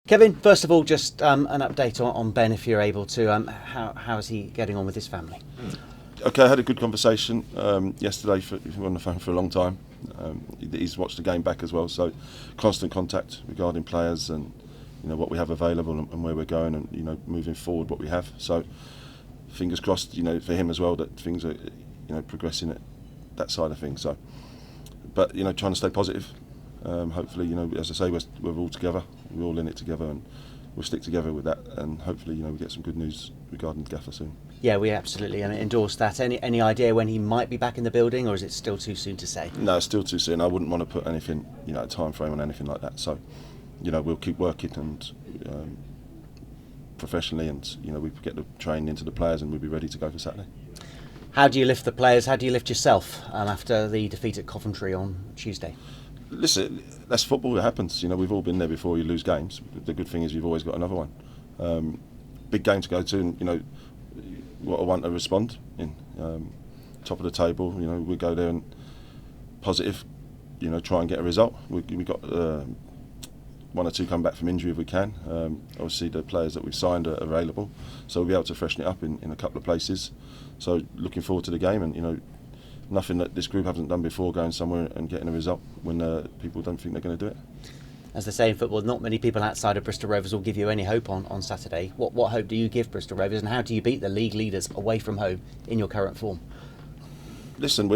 Kevin, first of all, just an update on Ben, if you're able to. How is he getting on with his family? Okay, I had a good conversation yesterday. We were on the phone for a long time. He's watched the game back as well, so constant contact regarding players and what we have available and where we're going and moving forward what we have. So fingers crossed, for him as well that things are progressing at that side of things. So, but trying to stay positive. Hopefully, as I say, we're all together. We're all in it together, and we'll stick together with that. And hopefully, we get some good news regarding Gaffer soon. Yeah, we absolutely endorse that. Any idea when he might be back in the building, or is it still too soon to say? No, it's still too soon. I wouldn't want to put anything, a time frame on anything like that. So, we'll keep working and professionally, and we get the training into the players, and we'll be ready to go for Saturday. How do you lift the players? How do you lift yourself after the defeat at Coventry on Tuesday? Listen, that's football. It happens. We've all been there before. You lose games. The good thing is you've always got another one. Big game to go to, and what I want to respond in. Top of the table. We go there and positive. Try and get a result. We got one or two come back from injury if we can. Obviously, the players that we've signed are available, so we'll be able to freshen it up in a couple of places. So looking forward to the game, and nothing that this group hasn't done before, going somewhere and getting a result when people don't think they're going to do it. As they say in football, not many people outside of Bristol Rovers will give you any hope on Saturday. What hope do you give Bristol Rovers, and how do you beat the league leaders away from home in your current form? Listen,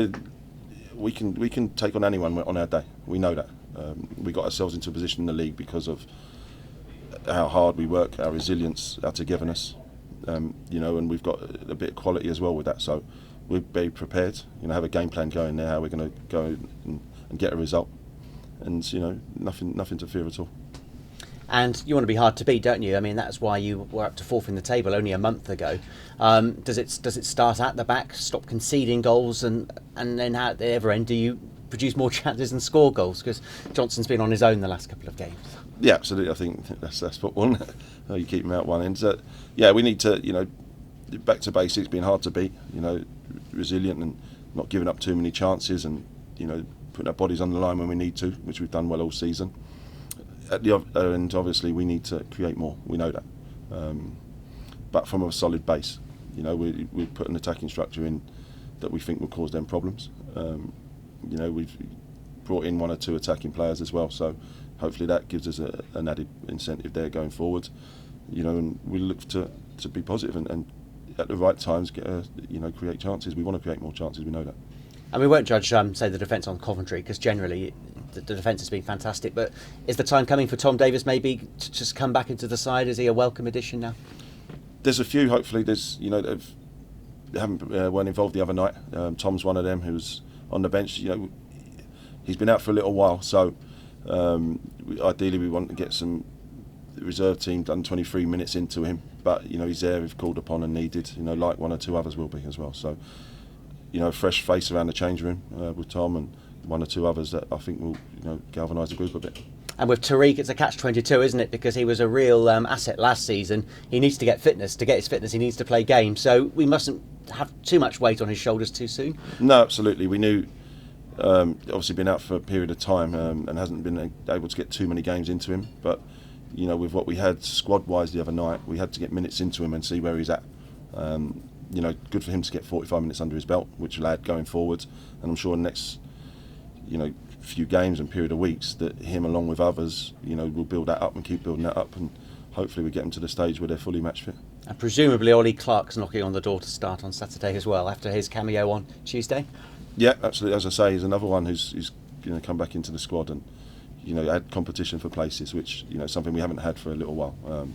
we can take on anyone on our day. We know that. We got ourselves into a position in the league because of how hard we work, our resilience, our togetherness, and we've got a bit of quality as well with that. So we'll be prepared, have a game plan going there, how we're going to go and get a result, and nothing to fear at all. And you want to be hard to beat, don't you? I mean, that's why you were up to fourth in the table only a month ago. Does it start at the back, stop conceding goals, and then at the other end, do you produce more chances and score goals? Because Johnson's been on his own the last couple of games. Yeah, absolutely. I think that's football. You keep him out one end. So, yeah, we need to back to basics, being hard to beat. Resilient and not giving up too many chances, and putting our bodies on the line when we need to, which we've done well all season. At the other end, obviously, we need to create more. We know that, but from a solid base. We put an attacking structure in that we think will cause them problems. We've brought in one or two attacking players as well, so hopefully that gives us an added incentive there going forward. And we look to be positive and at the right times create chances. We want to create more chances. We know that. And we won't judge, say, the defence on Coventry, because generally the defence has been fantastic. But is the time coming for Tom Davies maybe to just come back into the side? Is he a welcome addition now? There's a few. Hopefully, there's they weren't involved the other night. Tom's one of them who's on the bench. He's been out for a little while, so ideally we want to get some reserve team done 23 minutes into him. But he's there if called upon and needed. Like one or two others will be as well. So a fresh face around the change room with Tom and one or two others that I think will galvanise the group a bit. And with Tariq, it's a catch-22, isn't it? Because he was a real asset last season. He needs to get fitness. To get his fitness, he needs to play games. So we mustn't have too much weight on his shoulders too soon. No, absolutely. We knew, obviously, been out for a period of time and hasn't been able to get too many games into him. But with what we had squad-wise the other night, we had to get minutes into him and see where he's at. Good for him to get 45 minutes under his belt, which will add going forward. And I'm sure in the next, few games and period of weeks that him along with others, will build that up and keep building that up, and hopefully we get them to the stage where they're fully match fit. And presumably Ollie Clark's knocking on the door to start on Saturday as well after his cameo on Tuesday. Yeah, absolutely. As I say, he's another one who's come back into the squad and had competition for places, which something we haven't had for a little while.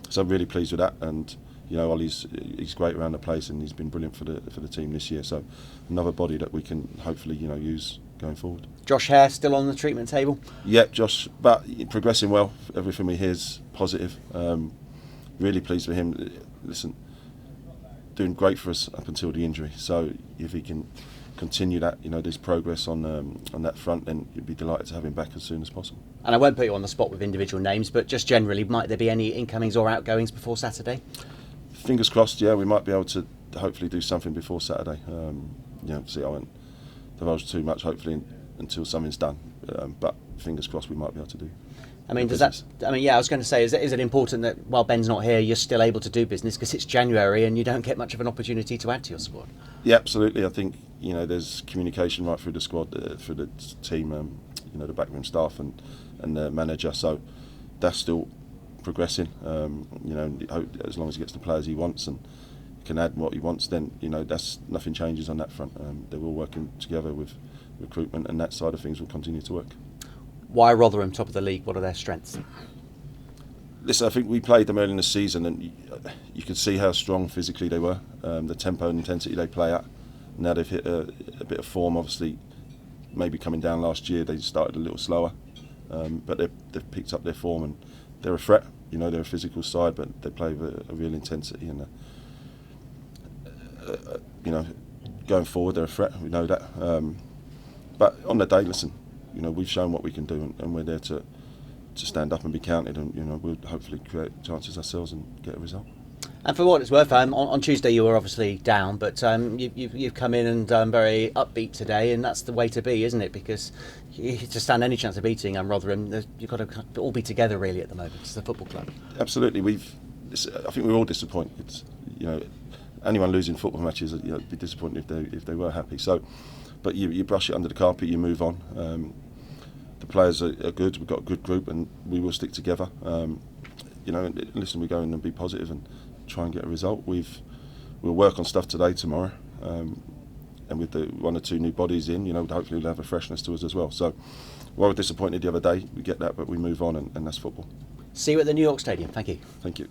So I'm really pleased with that, and he's great around the place, and he's been brilliant for the team this year. So another body that we can hopefully use going forward. Josh Hare still on the treatment table? Yep, Josh, but progressing well. Everything we hear is positive. Really pleased with him. Listen, doing great for us up until the injury. So if he can continue that, this progress on that front, then you'd be delighted to have him back as soon as possible. And I won't put you on the spot with individual names, but just generally, might there be any incomings or outgoings before Saturday? Fingers crossed. Yeah, we might be able to hopefully do something before Saturday. See, I won't divulge too much, hopefully, until something's done. But fingers crossed we might be able to do. I mean, does that? I mean, yeah, I was going to say, is it important that while Ben's not here, you're still able to do business because it's January and you don't get much of an opportunity to add to your squad? Yeah, absolutely. I think there's communication right through the squad, through the team, the backroom staff and the manager. So that's still progressing. As long as he gets the players he wants and can add what he wants, then that's nothing changes on that front. They're all working together with recruitment, and that side of things will continue to work. Why Rotherham top of the league? What are their strengths? Listen, I think we played them early in the season, and you could see how strong physically they were. The tempo and intensity they play at. Now they've hit a bit of form. Obviously, maybe coming down last year, they started a little slower, but they've picked up their form, and they're a threat. They're a physical side, but they play with a real intensity, and going forward, they're a threat. We know that. But on the day, listen, we've shown what we can do, and we're there to stand up and be counted, and we'll hopefully create chances ourselves and get a result. And for what it's worth, on Tuesday you were obviously down, but you've come in and very upbeat today, and that's the way to be, isn't it? Because to stand any chance of beating Rotherham, you've got to all be together really at the moment. It's the football club. Absolutely, I think we're all disappointed. Anyone losing football matches, would be disappointed if they were happy. So, but you brush it under the carpet, you move on. The players are good. We've got a good group, and we will stick together. Listen, we go in and be positive and try and get a result. We'll work on stuff today, tomorrow, and with the one or two new bodies in, hopefully we'll have a freshness to us as well. So, we were disappointed the other day. We get that, but we move on, and that's football. See you at the New York Stadium. Thank you. Thank you.